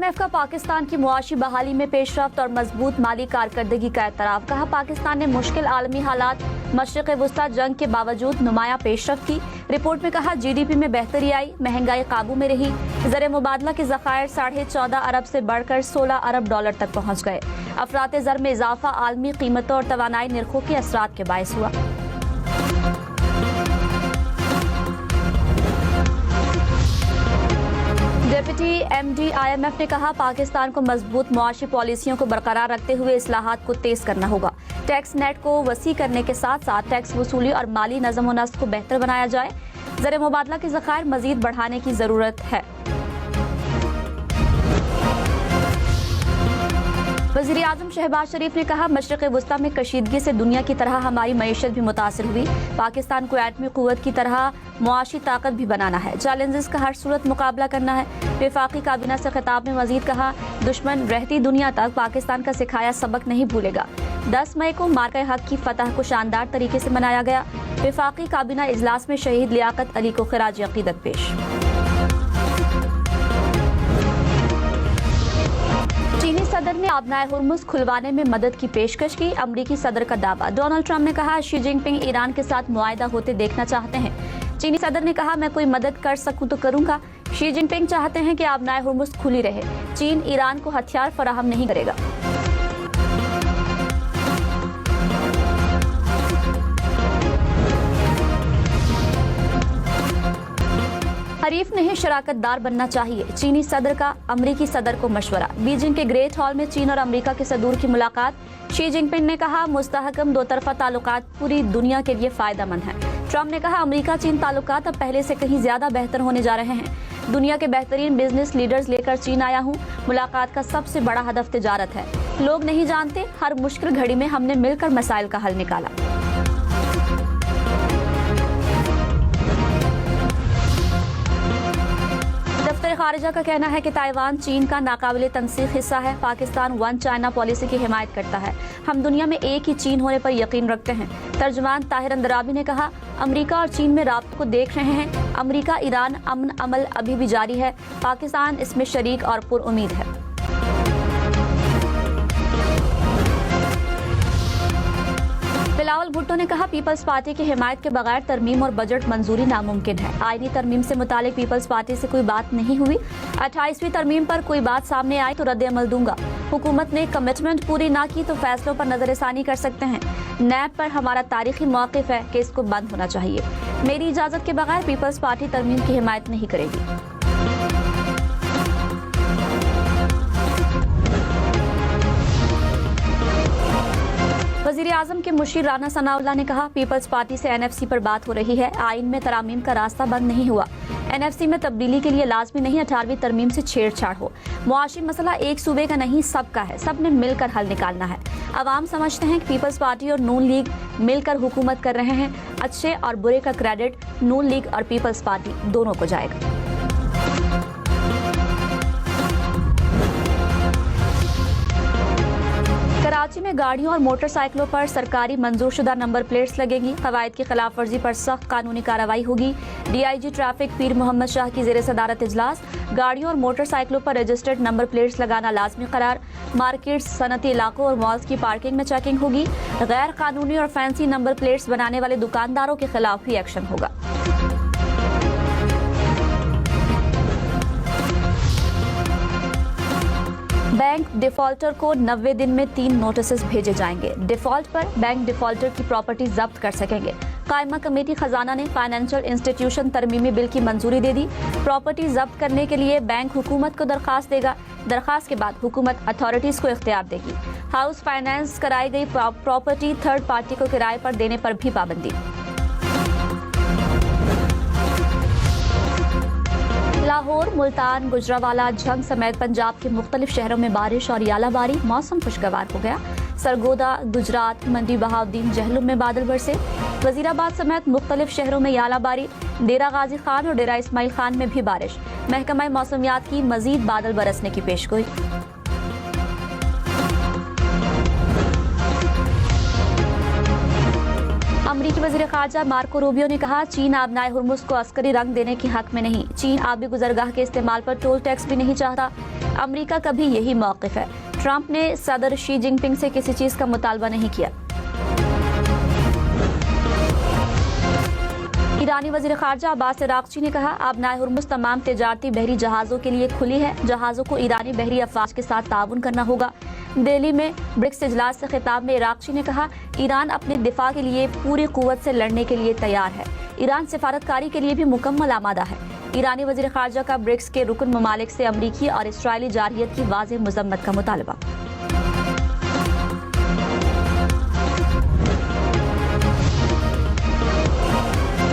IMF का पाकिस्तान की मुआशी बहाली में पेशरफ्त और मजबूत माली कारकर्दगी का एतराफ़। कहा, पाकिस्तान ने मुश्किल आलमी हालात मशरिक़ वुस्ता जंग के बावजूद नुमाया पेशरफ्त की। रिपोर्ट में कहा, GDP में बेहतरी आई, महंगाई काबू में रही, ज़र मुबादला के ज़खायर 14.5 अरब से बढ़कर 16 अरब डॉलर तक पहुँच गए। अफराते ज़र में इजाफा आलमी कीमतों और तवानाई निर्खों के असरात के बायस हुआ। डिप्टी MD IMF ने कहा, पाकिस्तान को मजबूत मुआशी पॉलिसियों को बरकरार रखते हुए इस्लाहात को तेज करना होगा। टैक्स नेट को वसी करने के साथ साथ टैक्स वसूली और माली नज़म व नस्क को बेहतर बनाया जाए। ज़र मुबादला के ज़खायर मजीद बढ़ाने की ज़रूरत है। वज़ीर आज़म शहबाज शरीफ ने कहा, मशरिक़ वुस्ता में कशीदगी से दुनिया की तरह हमारी मईशत भी मुतासिर हुई। पाकिस्तान को एटमी क़ुव्वत की तरह मुआशी ताकत भी बनाना है। चैलेंजेस का हर सूरत मुकाबला करना है। वफाकी काबीना से खिताब में मजीद कहा, दुश्मन रहती दुनिया तक पाकिस्तान का सिखाया सबक नहीं भूलेगा। 10 मई को मार्का हक की फतह को शानदार तरीके से मनाया गया। वफाकी काबीना इजलास में शहीद लियाकत अली को खिराज अकीदत पेश। चीनी सदर ने आबनाए हुर्मुज़ खुलवाने में मदद की पेशकश की। अमरीकी सदर का दावा। डोनाल्ड ट्रंप ने कहा, शी जिनपिंग ईरान के साथ मुआहदा होते देखना चाहते हैं। चीनी सदर ने कहा, मैं कोई मदद कर सकूं तो करूंगा। शी जिनपिंग चाहते हैं कि आबनाए हुर्मुज़ खुली रहे। चीन ईरान को हथियार फराहम नहीं करेगा। हरीफ नहीं शराकतदार बनना चाहिए, चीनी सदर का अमरीकी सदर को मशवरा। बीजिंग के ग्रेट हॉल में चीन और अमरीका के सदूर की मुलाकात। शी जिनपिंग ने कहा, मुस्तहकम दो तरफा ताल्लुकात पूरी दुनिया के लिए फायदेमंद हैं। ट्रंप ने कहा, अमरीका चीन ताल्लुकात अब पहले से कहीं ज्यादा बेहतर होने जा रहे हैं। दुनिया के बेहतरीन बिजनेस लीडर्स लेकर चीन आया हूँ। मुलाकात का सबसे बड़ा हदफ तिजारत है। लोग नहीं जानते, हर मुश्किल घड़ी में हमने मिलकर मसाइल का हल निकाला। दफ्तर खारिजा का कहना है कि ताइवान चीन का नाकाबिले तनसीख हिस्सा है। पाकिस्तान वन चाइना पॉलिसी की हिमायत करता है। हम दुनिया में एक ही चीन होने पर यकीन रखते हैं। तर्जुमान ताहिर अंदराबी ने कहा, अमरीका और चीन में राब्ते को देख रहे हैं। अमरीका ईरान अमन अमल अभी भी जारी है। पाकिस्तान इसमें शरीक और पुरउम्मीद है। बिलावल भुट्टो ने कहा, पीपल्स पार्टी की हिमायत के बगैर तरमीम और बजट मंजूरी नामुमकिन है। आईनी तरमीम से मुतालिक पीपल्स पार्टी से कोई बात नहीं हुई। 28वीं तरमीम पर कोई बात सामने आई तो रद्द अमल दूंगा। हुकूमत ने कमिटमेंट पूरी ना की तो फैसलों पर नजरसानी कर सकते हैं। नैब पर हमारा तारीखी मौक़िफ़ है कि इसको बंद होना चाहिए। मेरी इजाज़त के बगैर पीपल्स पार्टी तरमीम की हिमायत नहीं करेगी। वज़ीर आज़म के मुशीर राना सनाउल्लाह ने कहा, पीपल्स पार्टी से NFC पर बात हो रही है। आइन में तरामीम का रास्ता बंद नहीं हुआ। NFC में तब्दीली के लिए लाजमी नहीं 18वीं तरमीम से छेड़छाड़ हो। मुआशी मसला एक सूबे का नहीं, सबका है। सब ने मिलकर हल निकालना है। अवाम समझते हैं कि पीपल्स पार्टी और नून लीग मिलकर हुकूमत कर रहे हैं। अच्छे और बुरे का क्रेडिट नून लीग और पीपल्स पार्टी दोनों को जाएगा। कराची में गाड़ियों और मोटरसाइकिलों पर सरकारी मंजूरशुदा नंबर प्लेट्स लगेंगी। कवायद की खिलाफ वर्जी पर सख्त कानूनी कार्रवाई होगी। DIG ट्रैफिक पीर मोहम्मद शाह की ज़ेर सदारत इजलास। गाड़ियों और मोटरसाइकिलों पर रजिस्टर्ड नंबर प्लेट्स लगाना लाजमी करार। मार्केट्स, सनती इलाकों और मॉल्स की पार्किंग में चेकिंग होगी। गैर कानूनी और फैंसी नंबर प्लेट्स बनाने वाले दुकानदारों के खिलाफ भी एक्शन होगा। बैंक डिफॉल्टर को 90 दिन में 3 नोटिस भेजे जाएंगे। डिफॉल्ट पर बैंक डिफॉल्टर की प्रॉपर्टी जब्त कर सकेंगे। कायमा कमेटी खजाना ने फाइनेंशियल इंस्टीट्यूशन तरमीमी बिल की मंजूरी दे दी। प्रॉपर्टी जब्त करने के लिए बैंक हुकूमत को दरखास्त देगा। दरखास्त के बाद हुकूमत अथॉरिटीज को इख्तियार देगी। हाउस फाइनेंस कराई गई प्रॉपर्टी थर्ड पार्टी को किराए पर देने पर भी पाबंदी। लाहौर, मुल्तान, गुजरावाला, झंग समेत पंजाब के मुख्तलिफ शहरों में बारिश और यालाबारी। मौसम खुशगवार हो गया। सरगोदा, गुजरात, मंडी बहाउद्दीन, जहलुम में बादल बरसे। वजीराबाद समेत मुख्तलिफ शहरों में यालाबारी। डेरा गाजी खान और डेरा इस्माइल खान में भी बारिश। महकमा मौसमियात की मजीद बादल बरसने की पेशगोई। अमरीकी अमरीकी वज़ीर ख़ारजा मार्को रूबियो ने कहा, चीन आबनाए हुर्मुज़ को अस्करी रंग देने के हक में नहीं। चीन आबी गुज़रगाह के इस्तेमाल पर टोल टैक्स भी नहीं चाहता। अमरीका का भी यही मौक़िफ़ है। ट्रंप ने सदर शी जिनपिंग से किसी चीज़ का मुतालबा नहीं किया। ईरानी वज़ीर ख़ारजा अब्बास अराग़ची ने कहा, आबनाए हुर्मुज़ तमाम तिजारती बहरी जहाज़ों के लिए खुली है। जहाज़ों को ईरानी बहरी अफ़वाज के साथ ताउन करना होगा। दिल्ली में ब्रिक्स इजलास से खिताब में अराग़ची ने कहा, ईरान अपने दिफा के लिए पूरी कुव्वत से लड़ने के लिए तैयार है। ईरान सिफारतकारी के लिए भी मुकम्मल आमादा है। ईरानी वज़ीर ख़ारजा का ब्रिक्स के रुकन ममालिक से अमरीकी और इसराइली जारहियत की वाज़ेह मज़म्मत का मुतालबा।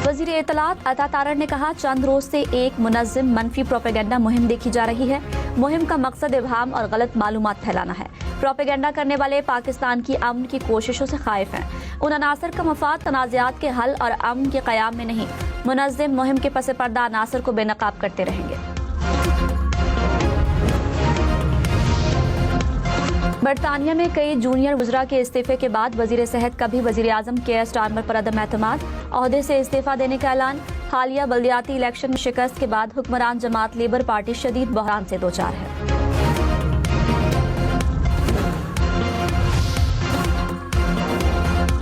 वज़ीर इत्तलात अता तारड़ ने कहा, चंद रोज से एक मुनज़्ज़म मनफी प्रोपेगेंडा मुहिम देखी जा रही है। मुहिम का मकसद इबहाम और गलत मालूमात फैलाना है। प्रोपेगेंडा करने वाले पाकिस्तान की अमन की कोशिशों से खाइफ हैं। उन अनासर का मफाद तनाज़ात के हल और अमन के क़याम में नहीं, मुनज़्ज़म मुहिम के पस पर्दा अनासर को बेनकाब करते रहेंगे। बरतानिया में कई जूनियर वज़रा के इस्तीफे के बाद वज़ीर सेहत का भी वज़ीर आज़म केयर स्टारमर पर अदम एतमाद, ओहदे से इस्तीफा देने का ऐलान। हालिया बल्दियाती इलेक्शन में शिकस्त के बाद हुक्मरान जमात लेबर पार्टी शदीद बहरान से दोचार है।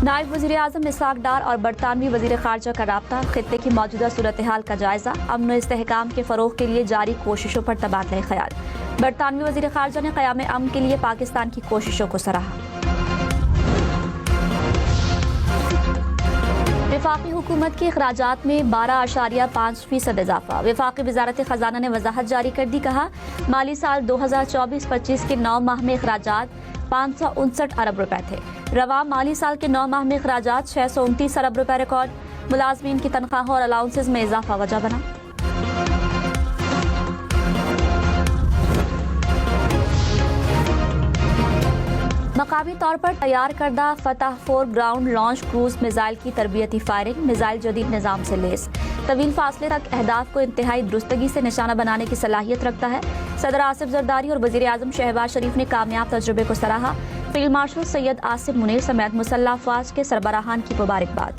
नायब वज़ीर आज़म इसहाक डार और बरतानवी वज़ीर ख़ारजा का राब्ता, खित्ते की मौजूदा सूरत हाल का जायजा, अमन व इस्तेहकाम के फ़रोग़ के लिए जारी कोशिशों पर तबादला ख़याल। बरतानवी वज़ीर ख़ारजा ने क़याम अमन के लिए पाकिस्तान की कोशिशों को सराहा। वफाकी हुकूमत के अखराजात में 12.5% इजाफा। वफाकी वज़ारत ख़ज़ाना ने वज़ाहत जारी कर दी। कहा, माली साल 2024-25 के 9 माह में अखराजात 559 अरब रुपए थे। रवा माली साल के 9 माह में अखराजात 629 अरब रुपए रिकॉर्ड। मुलाजमीन की तनख्वाहों और अलाउंसेज में इजाफा वजह बना। मकामी तौर पर तैयार करदा फतह 4 ग्राउंड लॉन्च क्रूज मिसाइल की तरबियती फायरिंग। मिसाइल जदीद निज़ाम से लेस, तवील फासले तक अहदाफ को इंतहाई दुरुस्तगी से निशाना बनाने की सलाहियत रखता है। सदर आसिफ जरदारी और वज़ीर आज़म शहबाज शरीफ ने कामयाब तजुर्बे को सराहा। फील्ड मार्शल सैयद आसिफ मुनीर समेत मुसल्लह अफ़वाज के सरबराहान की मुबारकबाद।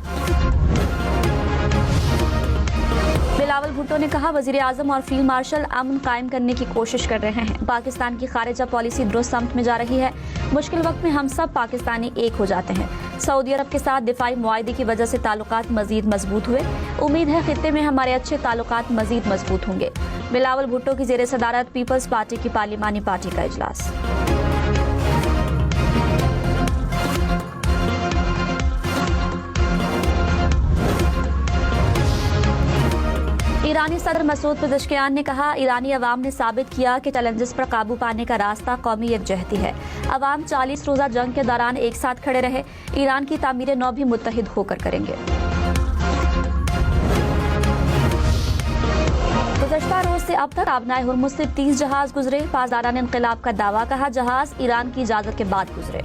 बिलावल भुट्टो ने कहा, वज़ीर आज़म और फील्ड मार्शल अमन कायम करने की कोशिश कर रहे हैं। पाकिस्तान की खारिजा पॉलिसी दुरुस्त समत में जा रही है। मुश्किल वक्त में हम सब पाकिस्तानी एक हो जाते हैं। सऊदी अरब के साथ दिफाई मुआहदे की वजह से ताल्लुकात मजीद मजबूत हुए। उम्मीद है खित्ते में हमारे अच्छे ताल्लुकात मजीद मजबूत होंगे। बिलावल भुट्टो की ज़ेरे सदारत पीपल्स पार्टी की पार्लिमानी पार्टी का इजलास। ईरानी सदर मसूद पेज़ेश्कियान ने कहा, ईरानी अवाम ने साबित किया कि चैलेंजेस पर काबू पाने का रास्ता कौमी यकजहती है। अवाम 40 रोज़ा जंग के दौरान एक साथ खड़े रहे। ईरान की तामीर नौ भी मुत्तहिद होकर करेंगे। गुज़श्ता रोज से अब तक आबनाए हुर्मुज़ से 30 जहाज गुजरे। पासदारान इनक़िलाब का दावा। कहा, जहाज ईरान की इजाज़त के बाद गुजरे।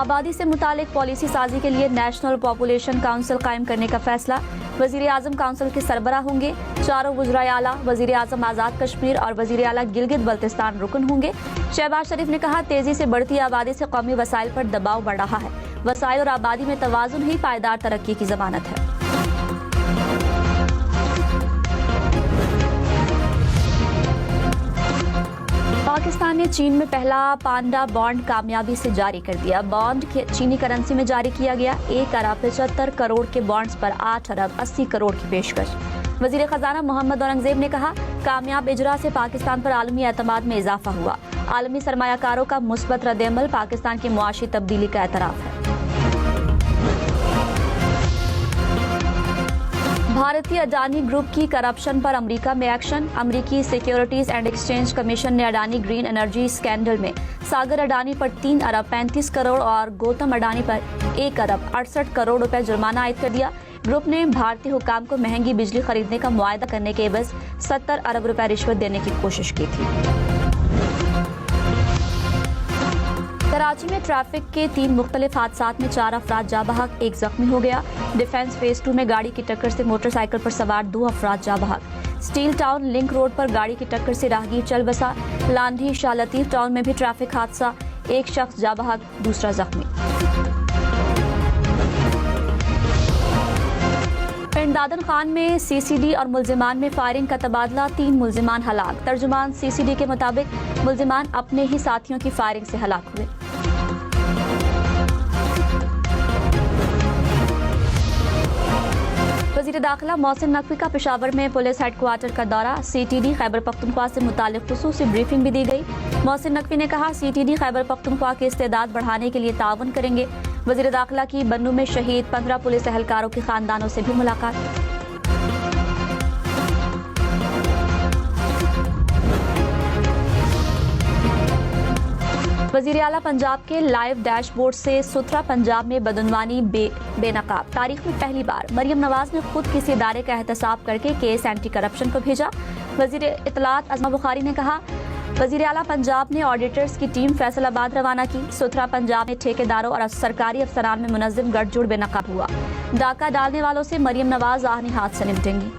आबादी से मुतालिक पॉलिसी साजी के लिए नेशनल पॉपुलेशन काउंसिल कायम करने का फैसला। वज़ीर आज़म काउंसिल के सरबरा होंगे। चारों वज़राए आला, वज़ीर आज़म आज़ाद कश्मीर और वज़ीर आला गिलगित बल्तिस्तान रुकन होंगे। शहबाज शरीफ ने कहा, तेजी से बढ़ती आबादी से कौमी वसाइल पर दबाव बढ़ रहा है। वसाइल और आबादी में तवाज़ुन ही पायदार तरक्की की ज़मानत है। पाकिस्तान ने चीन में पहला पांडा बॉन्ड कामयाबी से जारी कर दिया। बॉन्ड चीनी करेंसी में जारी किया गया। 1 अरब 75 करोड़ के बॉन्ड्स पर 8 अरब 80 करोड़ की पेशकश। वज़ीर ख़ज़ाना मोहम्मद औरंगज़ेब ने कहा, कामयाब इजरा से पाकिस्तान पर आलमी एतमाद में इजाफा हुआ। आलमी सरमायाकारों का मुस्बत रद्द-ए-अमल पाकिस्तान की मुआशी तब्दीली का एतराफ़ है। भारतीय अडानी ग्रुप की करप्शन पर अमेरिका में एक्शन। अमेरिकी सिक्योरिटीज एंड एक्सचेंज कमीशन ने अडानी ग्रीन एनर्जी स्कैंडल में सागर अडानी पर 3 अरब 35 करोड़ और गौतम अडानी पर 1 अरब 68 करोड़ रुपए जुर्माना आयद कर दिया। ग्रुप ने भारतीय हुकाम को महंगी बिजली खरीदने का मुआयदा करने के एवज 70 अरब रुपए रिश्वत देने की कोशिश की थी। कराची में ट्रैफिक के 3 मुख्तलिफ हादसात में 4 अफराद जा बहक, 1 जख्मी हो गया। डिफेंस फेज 2 में गाड़ी की टक्कर से मोटरसाइकिल पर सवार 2 अफराद जा बहक। स्टील टाउन लिंक रोड पर गाड़ी की टक्कर से राहगीर चल बसा। लांधी शाह लतीफ टाउन में भी ट्रैफिक हादसा, एक शख्स जाँ बहक, दूसरा जख्मी। पिंड दादन खान में सीसीडी और मुल्जिमान में फायरिंग का तबादला, 3 मुल्जिमान हलाक। तर्जुमान सीसीडी के मुताबिक मुल्जिमान अपने ही साथियों की फायरिंग से हलाक हुए। वज़ीर दाखिला मोहसिन नकवी का पेशावर में पुलिस हेडक्वार्टर का दौरा, सीटीडी खैबर पख्तूनख्वा से मुताल्लिक खुसूसी ब्रीफिंग भी दी गई। मोहसिन नकवी ने कहा सीटीडी खैबर पख्तूनख्वा की इस्तेदाद बढ़ाने के लिए ताउन करेंगे। वज़ीर दाखिला की बन्नू में शहीद 15 पुलिस एहलकारों के खानदानों से भी मुलाकात। वज़ीर आला पंजाब के लाइव डैशबोर्ड से सुथरा पंजाब में बदनवानी बेनकाब। तारीख में पहली बार मरियम नवाज ने खुद किसी इदारे का एहतसाब करके केस एंटी करप्शन को भेजा। वज़ीर इत्तलात अज़मा बुखारी ने कहा वज़ीर आला पंजाब ने ऑडिटर्स की टीम फैसलाबाद रवाना की। सुथरा पंजाब में ठेकेदारों और सरकारी अफसरान में मुनज़्ज़म गठजोड़ बेनकाब हुआ। डाका डालने वालों से मरियम नवाज आहनी हाथ से निपटेंगी।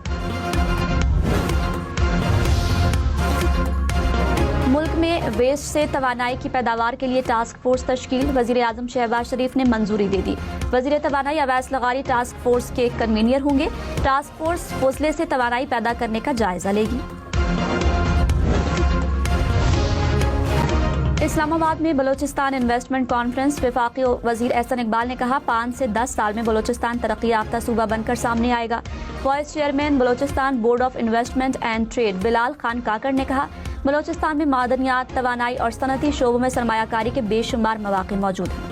मुल्क में वेस्ट से तवानाई की पैदावार के लिए टास्क फोर्स तश्कील, वज़ीर आज़म शहबाज शरीफ ने मंजूरी दे दी। वज़ीर तवानाई अवैस लगारी टास्क फोर्स के कन्वीनियर होंगे। टास्क फोर्स फौसले से तवानाई पैदा करने का जायजा लेगी। इस्लामाबाद में बलोचिस्तान इन्वेस्टमेंट कॉन्फ्रेंस, वफाकी वज़ीर एहसन इकबाल ने कहा 5 से 10 साल में बलोचिस्तान तरक्की याफ्ता सूबा बनकर सामने आएगा। Vice chairman Balochistan board of investment and trade Bilal Khan Kakar ने कहा बलोचिस्तान में मादनियात, तवानाई और सनती शोबों में सरमायाकारी के बेशुमार मौके मौजूद हैं।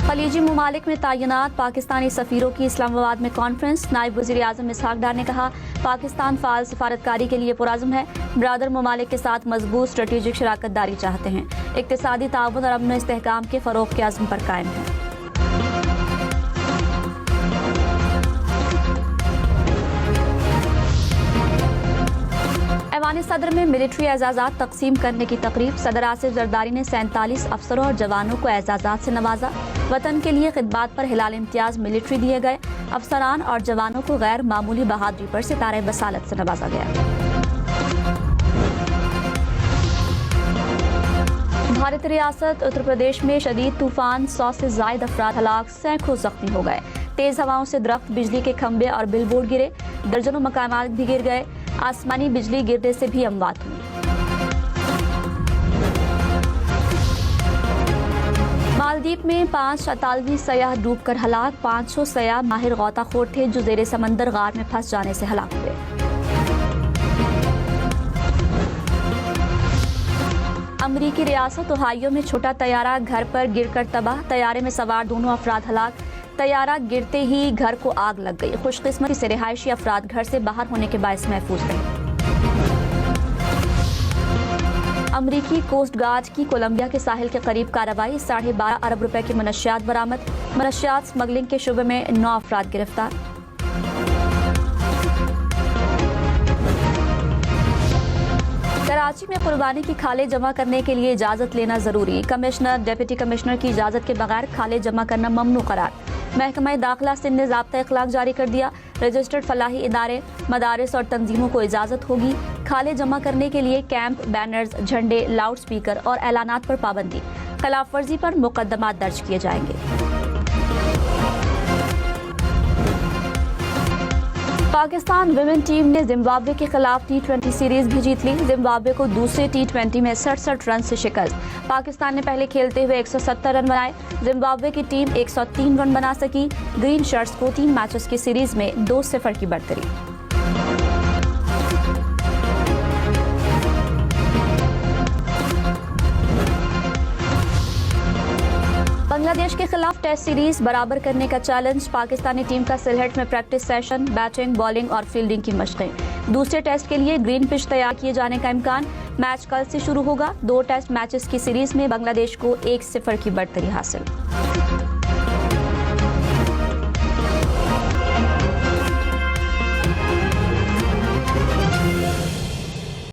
खलीजी ममालिक में तैनात पाकिस्तानी सफीरों की इस्लामाबाद में कॉन्फ्रेंस, नायब वज़ीर आज़म इसहाक डार ने कहा पाकिस्तान फाल सफारतकारी के लिए पुरअज़्म है। ब्रादर ममालिक के साथ मजबूत स्ट्रेटेजिक शराकत दारी चाहते हैं। इक़्तिसादी ताउन और अमन इस्तेहकाम के फ़रोग़ के अज़्म पर कायम है। ऐवान सदर में मिलिट्री एजाज़ात तकसीम करने की तकरीब, सदर आसिफ जरदारी ने 47 अफसरों और जवानों को एजाज़ात से नवाजा। वतन के लिए खिदमत पर हिलाल इम्तियाज मिलिट्री दिए गए। अफसरान और जवानों को गैर मामूली बहादुरी पर सितारे बसालत से नवाजा गया। भारत रियासत उत्तर प्रदेश में शदीद तूफान, 100 से ज़ायद अफराद हलाक, सैकड़ों जख्मी हो गए। तेज हवाओं से दरख्त, बिजली के खंभे और बिलबोर्ड गिरे, दर्जनों मकानात भी गिर गए। आसमानी बिजली गिरने से भी अमवात हुई। मालदीव में 5 अतालवी सयाह डूबकर हलाक, 500 सयाह माहिर गौताखोर थे जो ज़ेरे समंदर गार में फंस जाने से हलाक हुए। अमरीकी रियासत ओहायो में छोटा तैयारा घर पर गिरकर तबाह, तैयारे में सवार दोनों अफराद हलाक। तैयारा गिरते ही घर को आग लग गई। खुशकिस्मती से रिहायशी अफराद घर से बाहर होने के बायस महफूज रहे। अमरीकी कोस्ट गार्ड की कोलंबिया के साहिल के करीब कार्रवाई, 12.5 अरब रुपए की मनशियात बरामद। मनशियात स्मगलिंग के शुबे में 9 अफराद गिरफ्तार। कराची में कुर्बानी की खाले जमा करने के लिए इजाजत लेना जरूरी, कमिश्नर डिप्टी कमिश्नर की इजाजत के बगैर खाले जमा करना ममनू करार। महकमा दाखिला सिंध ने ज़ाब्ता इखलाक जारी कर दिया। रजिस्टर्ड फलाही इदारे, मदारिस और तंजीमों को इजाजत होगी। खाले जमा करने के लिए कैंप, बैनर्स, झंडे, लाउड स्पीकर और ऐलानात पर पाबंदी। खिलाफ वर्जी पर मुकदमा दर्ज किए जाएंगे। पाकिस्तान विमेन टीम ने जिम्बाब्वे के खिलाफ T20 सीरीज भी जीत ली। जिम्बाब्वे को दूसरे T20 में 67 रन से शिकस्त। पाकिस्तान ने पहले खेलते हुए 170 रन बनाए। जिम्बाब्वे की टीम 103 रन बना सकी। ग्रीन शर्ट्स को 3 मैचेस की सीरीज में 2-0 की बढ़तरी। बांग्लादेश के खिलाफ टेस्ट सीरीज बराबर करने का चैलेंज। पाकिस्तानी टीम का सिलहट में प्रैक्टिस सेशन, बैटिंग, बॉलिंग और फील्डिंग की मशकें। दूसरे टेस्ट के लिए ग्रीन पिच तैयार किए जाने का इम्कान। मैच कल से शुरू होगा। 2 टेस्ट मैचेस की सीरीज में बांग्लादेश को 1-0 की बढ़तरी हासिल।